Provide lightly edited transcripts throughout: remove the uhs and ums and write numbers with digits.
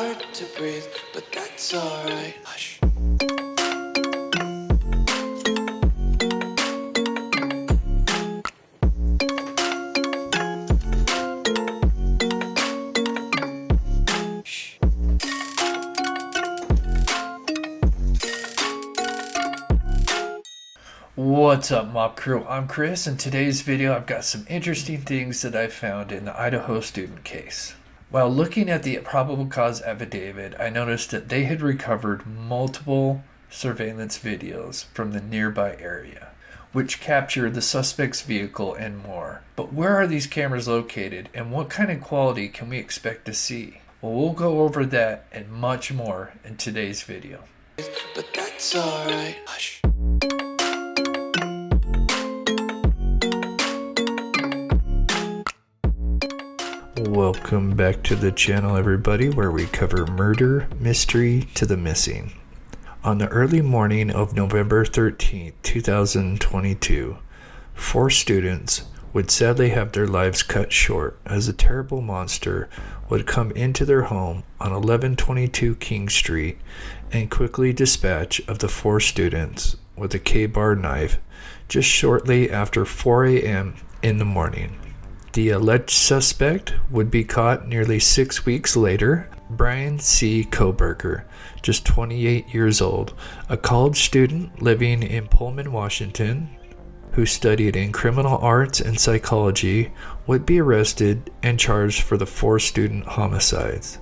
Hard to breathe, but that's alright. Hush. What's up, Mob Crew? I'm Chris. In today's video, I've got some interesting things that I found in the Idaho student case. While looking at the probable cause affidavit, I noticed that they had recovered multiple surveillance videos from the nearby area, which captured the suspect's vehicle and more. But where are these cameras located, and what kind of quality can we expect to see? Well, we'll go over that and much more in today's video. But that's alright. Hush. Welcome back to the channel, everybody, where we cover murder, mystery to the missing. On the early morning of November 13th, 2022, 4 students would sadly have their lives cut short as a terrible monster would come into their home on 1122 King Street and quickly dispatch of the 4 students with a K-bar knife just shortly after 4 a.m. in the morning. The alleged suspect would be caught nearly 6 weeks later. Bryan C. Kohberger, just 28 years old, a college student living in Pullman, Washington, who studied in criminal arts and psychology, would be arrested and charged for the 4 student homicides.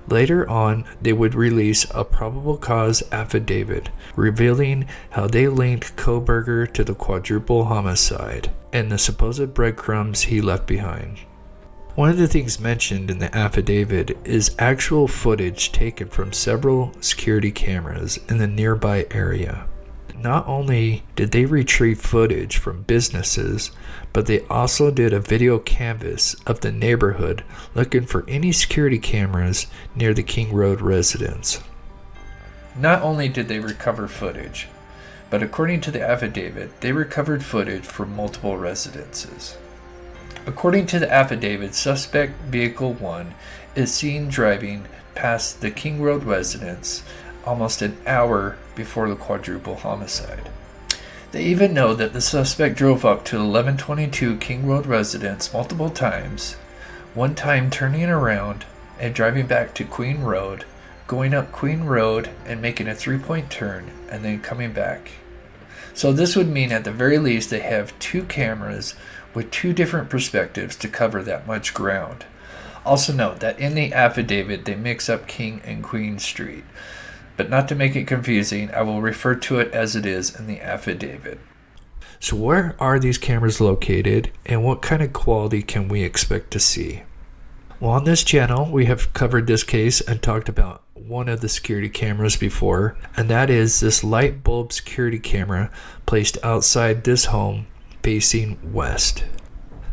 Later on, they would release a probable cause affidavit revealing how they linked Kohberger to the quadruple homicide and the supposed breadcrumbs he left behind. One of the things mentioned in the affidavit is actual footage taken from several security cameras in the nearby area. Not only did they retrieve footage from businesses, but they also did a video canvass of the neighborhood looking for any security cameras near the King Road residence. Not only did they recover footage, but according to the affidavit, they recovered footage from multiple residences. According to the affidavit, suspect vehicle 1 is seen driving past the King Road residence almost an hour before the quadruple homicide. They even know that the suspect drove up to the 1122 King Road residence multiple times, one time turning around and driving back to Queen Road, going up Queen Road and making a 3-point turn, and then coming back. So this would mean at the very least they have 2 cameras with 2 different perspectives to cover that much ground. Also note that in the affidavit they mix up King and Queen Street. But not to make it confusing, I will refer to it as it is in the affidavit. So where are these cameras located, and what kind of quality can we expect to see? Well, on this channel, we have covered this case and talked about one of the security cameras before, and that is this light bulb security camera placed outside this home facing west.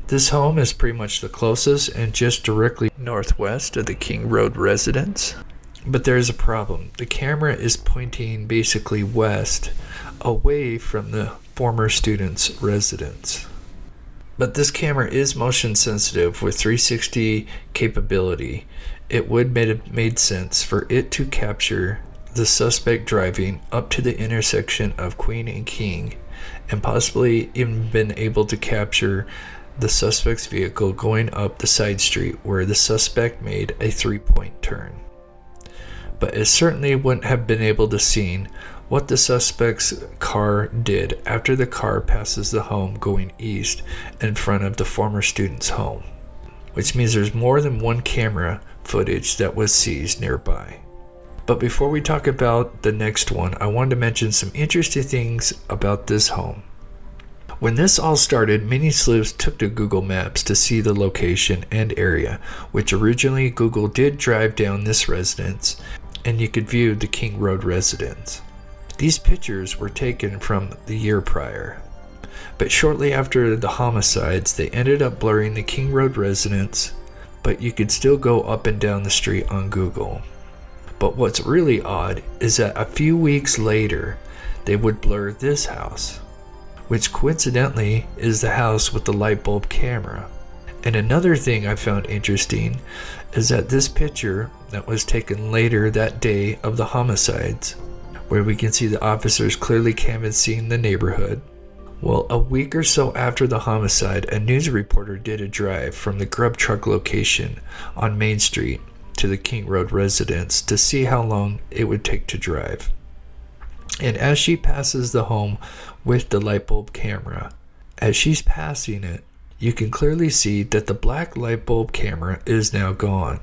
This home is pretty much the closest and just directly northwest of the King Road residence. But there's a problem. The camera is pointing basically west, away from the former student's residence. But this camera is motion sensitive with 360 capability. It would have made sense for it to capture the suspect driving up to the intersection of Queen and King, and possibly even been able to capture the suspect's vehicle going up the side street where the suspect made a 3-point turn. But it certainly wouldn't have been able to see what the suspect's car did after the car passes the home going east in front of the former student's home, which means there's more than one camera footage that was seized nearby. But before we talk about the next one, I wanted to mention some interesting things about this home. When this all started, many sleuths took to Google Maps to see the location and area, which originally Google did drive down this residence, and you could view the King Road residence. These pictures were taken from the year prior, but shortly after the homicides, they ended up blurring the King Road residence, but you could still go up and down the street on Google. But what's really odd is that a few weeks later, they would blur this house, which coincidentally is the house with the light bulb camera. And another thing I found interesting is that this picture that was taken later that day of the homicides, where we can see the officers clearly canvassing the neighborhood. Well, a week or so after the homicide, a news reporter did a drive from the grub truck location on Main Street to the King Road residence to see how long it would take to drive. And as she passes the home with the light bulb camera, as she's passing it, you can clearly see that the black light bulb camera is now gone.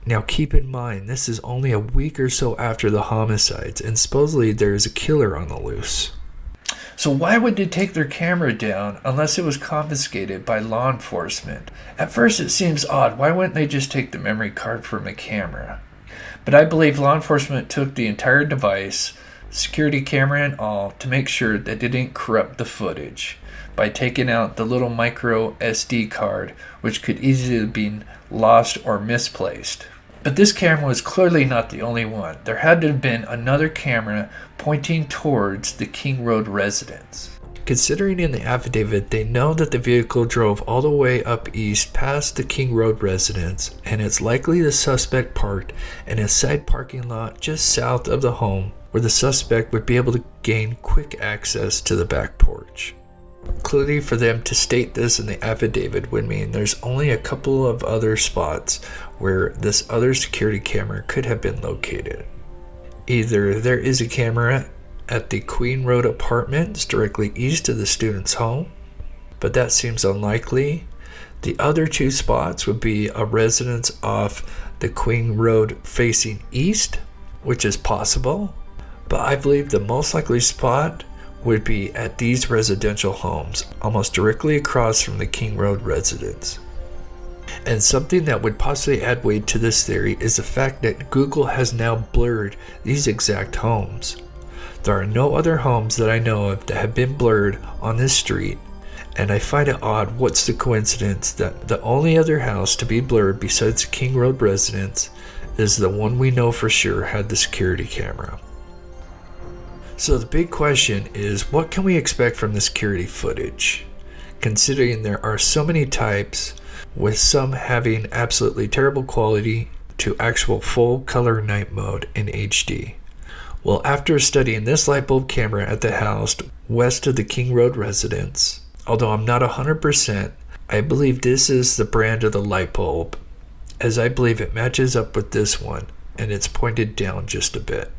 Now keep in mind, this is only a week or so after the homicides, and supposedly there is a killer on the loose. So why would they take their camera down unless it was confiscated by law enforcement? At first it seems odd. Why wouldn't they just take the memory card from the camera? But I believe law enforcement took the entire device, security camera and all, to make sure that they didn't corrupt the footage by taking out the little micro SD card, which could easily have been lost or misplaced. But this camera was clearly not the only one. There had to have been another camera pointing towards the King Road residence. Considering in the affidavit they know that the vehicle drove all the way up east past the King Road residence, and it's likely the suspect parked in a side parking lot just south of the home where the suspect would be able to gain quick access to the back porch. Clearly, for them to state this in the affidavit would mean there's only a couple of other spots where this other security camera could have been located. Either there is a camera at the Queen Road apartments directly east of the student's home, but that seems unlikely. The other two spots would be a residence off the Queen Road facing east, which is possible, but I believe the most likely spot would be at these residential homes, almost directly across from the King Road residence. And something that would possibly add weight to this theory is the fact that Google has now blurred these exact homes. There are no other homes that I know of that have been blurred on this street, and I find it odd what's the coincidence that the only other house to be blurred besides the King Road residence is the one we know for sure had the security camera. So the big question is, what can we expect from the security footage? Considering there are so many types, with some having absolutely terrible quality to actual full color night mode in HD. Well, after studying this light bulb camera at the house west of the King Road residence, although I'm not 100%, I believe this is the brand of the light bulb, as I believe it matches up with this one, and it's pointed down just a bit.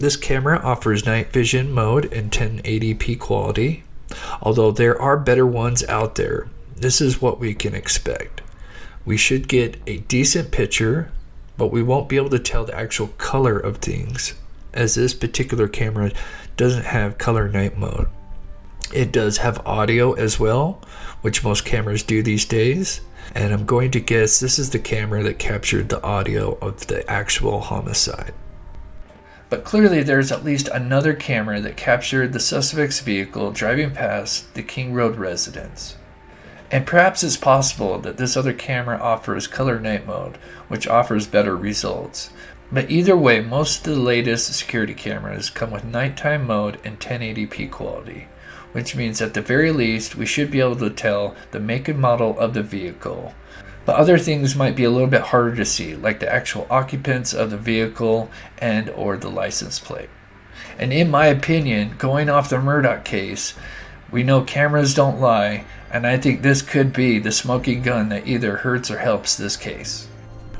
This camera offers night vision mode in 1080p quality. Although there are better ones out there, this is what we can expect. We should get a decent picture, but we won't be able to tell the actual color of things, as this particular camera doesn't have color night mode. It does have audio as well, which most cameras do these days, and I'm going to guess this is the camera that captured the audio of the actual homicide. But clearly there's at least another camera that captured the suspect's vehicle driving past the King Road residence. And perhaps it's possible that this other camera offers color night mode, which offers better results. But either way, most of the latest security cameras come with nighttime mode and 1080p quality, which means at the very least we should be able to tell the make and model of the vehicle. But other things might be a little bit harder to see, like the actual occupants of the vehicle and or the license plate. And in my opinion, going off the Murdoch case, we know cameras don't lie, and I think this could be the smoking gun that either hurts or helps this case.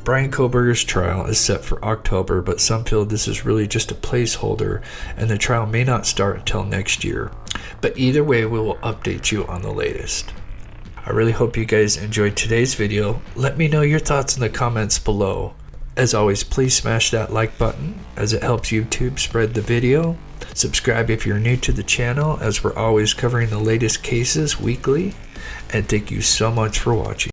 Bryan Kohberger's trial is set for October, but some feel this is really just a placeholder and the trial may not start until next year. But either way, we will update you on the latest. I really hope you guys enjoyed today's video. Let me know your thoughts in the comments below. As always, please smash that like button as it helps YouTube spread the video. Subscribe if you're new to the channel, as we're always covering the latest cases weekly. And thank you so much for watching.